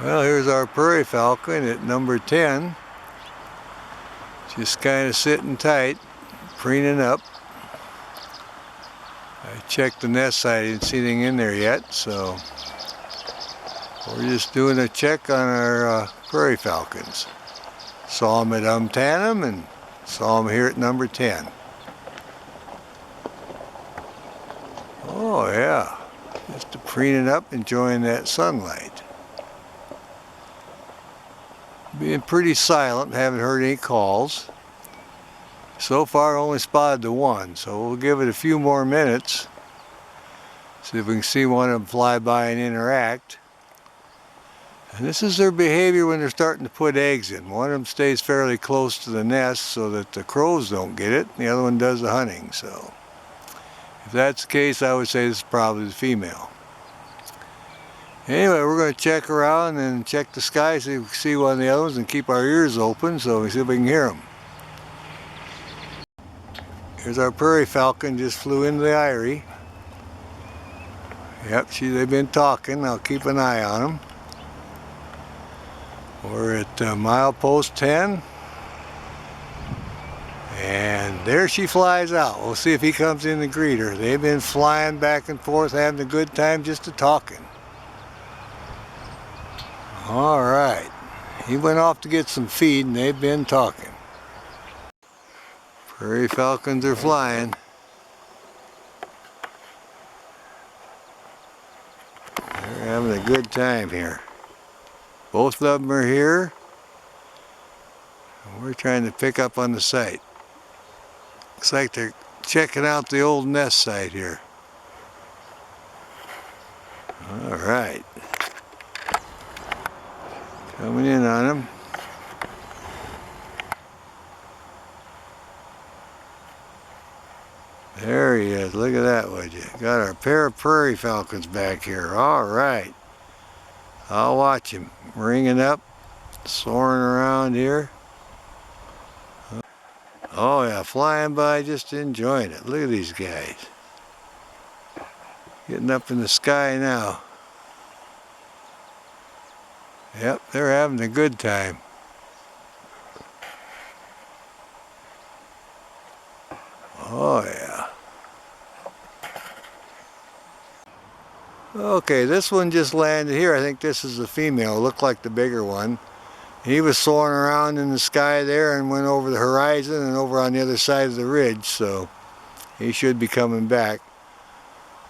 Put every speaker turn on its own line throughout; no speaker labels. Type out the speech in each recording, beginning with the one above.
Well, here's our prairie falcon at number 10. Just kind of sitting tight, preening up. I checked the nest site, I didn't see anything in there yet, so we're just doing a check on our prairie falcons. Saw them at Umtanum and saw them here at number 10. Oh yeah, just preening up, enjoying that sunlight. Being pretty silent, haven't heard any calls. So far only spotted the one, so we'll give it a few more minutes. See if we can see one of them fly by and interact. And this is their behavior when they're starting to put eggs in. One of them stays fairly close to the nest so that the crows don't get it, and the other one does the hunting. So if that's the case, I would say this is probably the female. Anyway, we're going to check around and check the sky, see if we can see one of the other ones, and keep our ears open so we see if we can hear them. Here's our prairie falcon, just flew into the Eyrie. Yep, they've been talking. I'll keep an eye on them. We're at milepost 10. And there she flies out. We'll see if he comes in to greet her. They've been flying back and forth, having a good time just talking. All right, he went off to get some feed and they've been talking. Prairie falcons are flying. They're having a good time here. Both of them are here. We're trying to pick up on the site. Looks like they're checking out the old nest site here. All right. Coming in on him. There he is. Look at that, would you? Got our pair of prairie falcons back here. All right. I'll watch him. Ringing up, soaring around here. Oh yeah, flying by, just enjoying it. Look at these guys. Getting up in the sky now. Yep, they're having a good time. Oh yeah. Okay, this one just landed here. I think this is the female. Looked like the bigger one. He was soaring around in the sky there and went over the horizon and over on the other side of the ridge, so he should be coming back.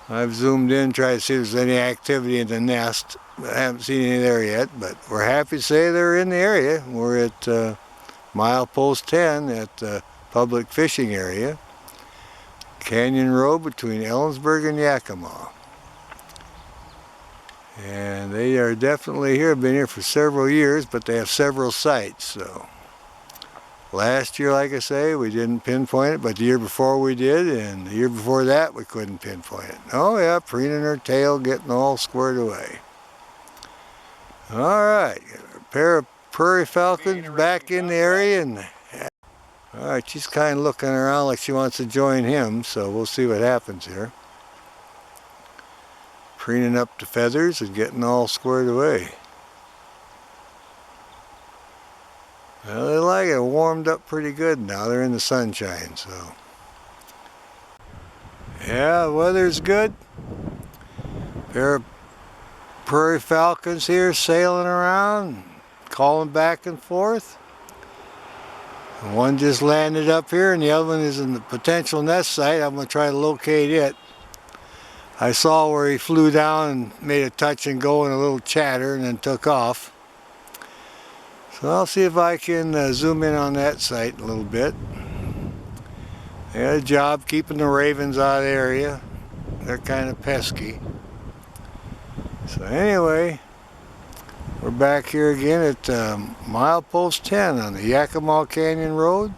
I've zoomed in, tried to see if there's any activity in the nest. I haven't seen any there yet, but we're happy to say they're in the area. We're at milepost 10 at the public fishing area. Canyon Road between Ellensburg and Yakima. And they are definitely here, been here for several years, but they have several sites. So last year, like I say, we didn't pinpoint it, but the year before we did, and the year before that we couldn't pinpoint it. Oh yeah, preening her tail, getting all squared away. All right, a pair of prairie falcons back in the area, and all right, she's kind of looking around like she wants to join him, so we'll see what happens here. Preening up the feathers and getting all squared away. Well, they like it. Warmed up pretty good now. They're in the sunshine, so. Yeah, the weather's good. Pair of prairie falcons here sailing around, calling back and forth. One just landed up here and the other one is in the potential nest site. I'm going to try to locate it. I saw where he flew down and made a touch and go and a little chatter and then took off. So I'll see if I can zoom in on that site a little bit. They had a job keeping the ravens out of the area. They're kind of pesky. So anyway, we're back here again at milepost 10 on the Yakima Canyon Road.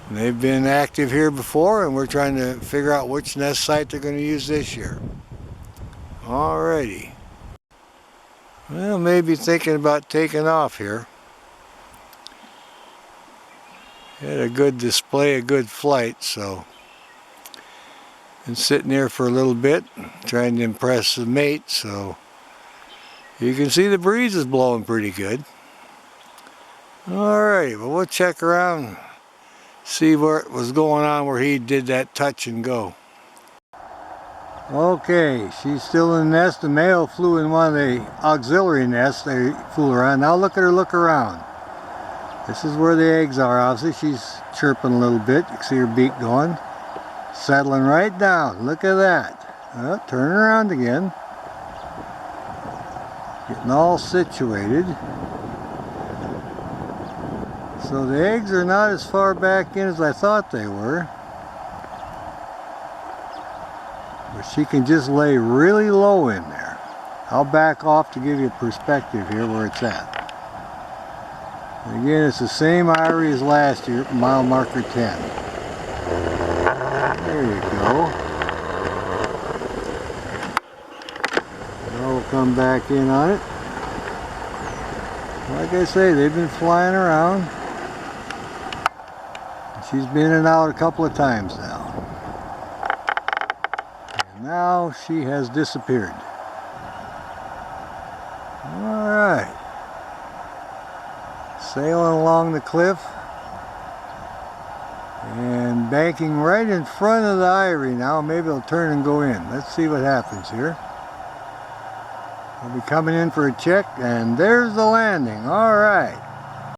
And they've been active here before, and we're trying to figure out which nest site they're going to use this year. Alrighty. Well, maybe thinking about taking off here. Had a good display, a good flight, so been sitting here for a little bit, trying to impress the mate, so You can see the breeze is blowing pretty good. Alright, well we'll check around, see what was going on where he did that touch and go. Okay, she's still in the nest. The male flew in one of the auxiliary nests they fool around. Now look at her look around. This is where the eggs are. Obviously she's chirping a little bit. You can see her beak going. Settling right down. Look at that. Well, turn around again. Getting all situated. So the eggs are not as far back in as I thought they were. But she can just lay really low in there. I'll back off to give you a perspective here where it's at. And again, it's the same Eyrie as last year, mile marker 10. There you go. Now we'll come back in on it. Like I say, they've been flying around. She's been in and out a couple of times now. And now she has disappeared. Alright. Sailing along the cliff. And banking right in front of the Eyrie now. Maybe it'll turn and go in. Let's see what happens here. I'll be coming in for a check, and there's the landing. Alright.